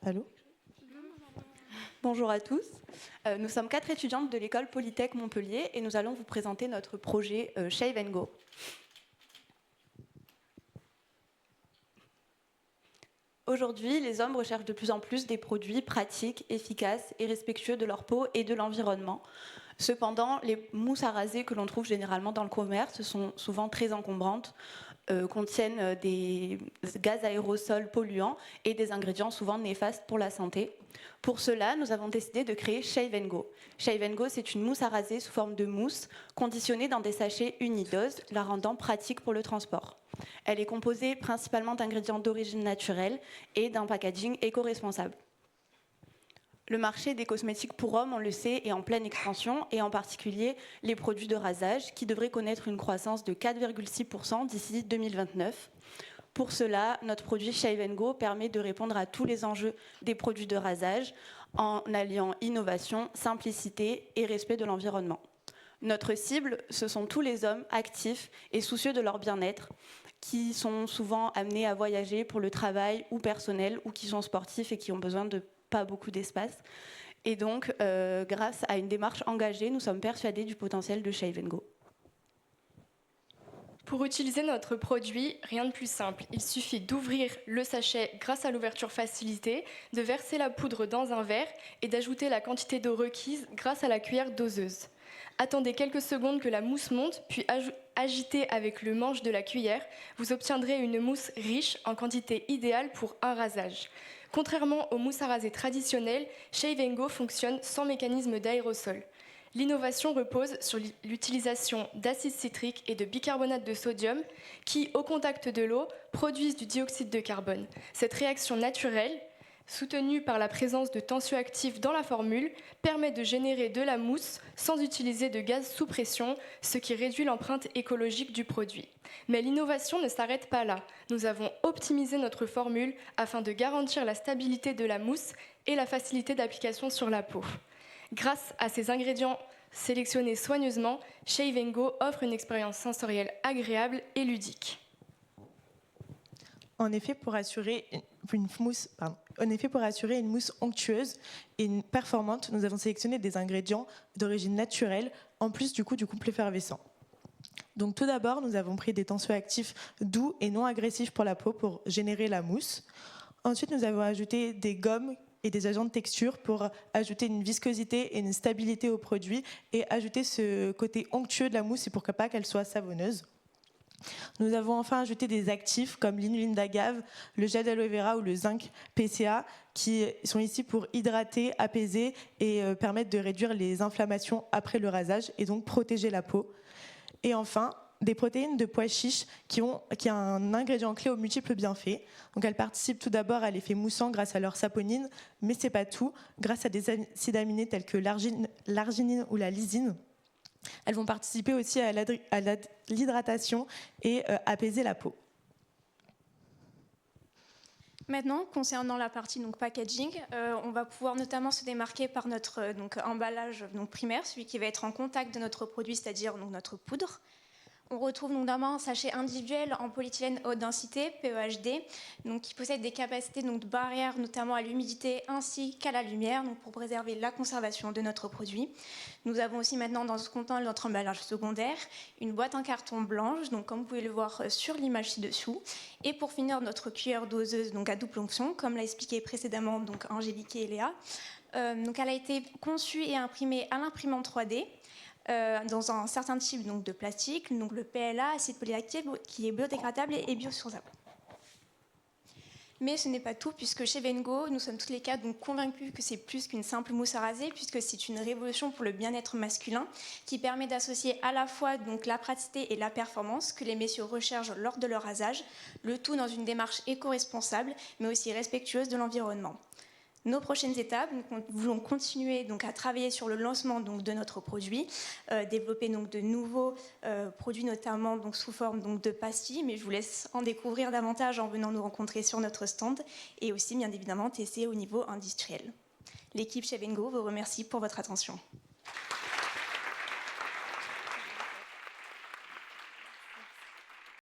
Allô? Bonjour à tous. Nous sommes 4 étudiantes de l'école Polytech Montpellier et nous allons vous présenter notre projet Shave & Go. Aujourd'hui, les hommes recherchent de plus en plus des produits pratiques, efficaces et respectueux de leur peau et de l'environnement. Cependant, les mousses à raser que l'on trouve généralement dans le commerce sont souvent très encombrantes, contiennent des gaz aérosols polluants et des ingrédients souvent néfastes pour la santé. Pour cela, nous avons décidé de créer Shave & Go. Shave & Go, c'est une mousse à raser sous forme de mousse, conditionnée dans des sachets unidoses, la rendant pratique pour le transport. Elle est composée principalement d'ingrédients d'origine naturelle et d'un packaging éco-responsable. Le marché des cosmétiques pour hommes, on le sait, est en pleine expansion, et en particulier les produits de rasage, qui devraient connaître une croissance de 4,6% d'ici 2029. Pour cela, notre produit Shave & Go permet de répondre à tous les enjeux des produits de rasage en alliant innovation, simplicité et respect de l'environnement. Notre cible, ce sont tous les hommes actifs et soucieux de leur bien-être, qui sont souvent amenés à voyager pour le travail ou personnel, ou qui sont sportifs et qui ont besoin de pas beaucoup d'espace. Et donc, grâce à une démarche engagée, nous sommes persuadés du potentiel de Shave & Go. Pour utiliser notre produit, rien de plus simple. Il suffit d'ouvrir le sachet grâce à l'ouverture facilitée, de verser la poudre dans un verre et d'ajouter la quantité d'eau requise grâce à la cuillère doseuse. Attendez quelques secondes que la mousse monte, puis agitez avec le manche de la cuillère. Vous obtiendrez une mousse riche en quantité idéale pour un rasage. Contrairement aux mousses à raser traditionnelles, Shave & Go fonctionne sans mécanisme d'aérosol. L'innovation repose sur l'utilisation d'acide citrique et de bicarbonate de sodium qui, au contact de l'eau, produisent du dioxyde de carbone. Cette réaction naturelle, soutenue par la présence de tensioactifs dans la formule, permet de générer de la mousse sans utiliser de gaz sous pression, ce qui réduit l'empreinte écologique du produit. Mais l'innovation ne s'arrête pas là. Nous avons optimisé notre formule afin de garantir la stabilité de la mousse et la facilité d'application sur la peau. Grâce à ces ingrédients sélectionnés soigneusement, Shave & Go offre une expérience sensorielle agréable et ludique. En effet, pour assurer une mousse onctueuse et performante, nous avons sélectionné des ingrédients d'origine naturelle, en plus du couple effervescent. Donc tout d'abord, nous avons pris des tensioactifs doux et non agressifs pour la peau pour générer la mousse. Ensuite, nous avons ajouté des gommes et des agents de texture pour ajouter une viscosité et une stabilité au produit et ajouter ce côté onctueux de la mousse et pourquoi pas qu'elle soit savonneuse. Nous avons enfin ajouté des actifs comme l'inuline d'agave, le gel d'aloe vera ou le zinc PCA qui sont ici pour hydrater, apaiser et permettre de réduire les inflammations après le rasage et donc protéger la peau. Et enfin, des protéines de pois chiches qui ont un ingrédient clé aux multiples bienfaits. Donc elles participent tout d'abord à l'effet moussant grâce à leur saponine, mais c'est pas tout. Grâce à des acides aminés tels que l'arginine ou la lysine, elles vont participer aussi à l'hydratation et apaiser la peau. Maintenant, concernant la partie packaging, on va pouvoir notamment se démarquer par notre emballage primaire, celui qui va être en contact de notre produit, c'est-à-dire notre poudre. On retrouve notamment un sachet individuel en polyéthylène haute densité, PEHD, qui possède des capacités de barrière notamment à l'humidité ainsi qu'à la lumière, pour préserver la conservation de notre produit. Nous avons aussi maintenant dans ce contenant notre emballage secondaire, une boîte en carton blanche, comme vous pouvez le voir sur l'image ci-dessous. Et pour finir, notre cuillère doseuse à double onction, comme l'a expliqué précédemment Angélique et Léa. Elle a été conçue et imprimée à l'imprimante 3D. Dans un certain type de plastique, le PLA, acide polylactique, qui est biodégradable et biosourçable. Mais ce n'est pas tout, puisque chez Shave & Go, nous sommes tous les cas convaincus que c'est plus qu'une simple mousse à raser, puisque c'est une révolution pour le bien-être masculin, qui permet d'associer à la fois la praticité et la performance que les messieurs recherchent lors de leur rasage, le tout dans une démarche éco-responsable, mais aussi respectueuse de l'environnement. Nos prochaines étapes, nous voulons continuer à travailler sur le lancement de notre produit, développer de nouveaux produits, notamment sous forme de pastilles, mais je vous laisse en découvrir davantage en venant nous rencontrer sur notre stand et aussi bien évidemment tester au niveau industriel. L'équipe Shave & Go vous remercie pour votre attention.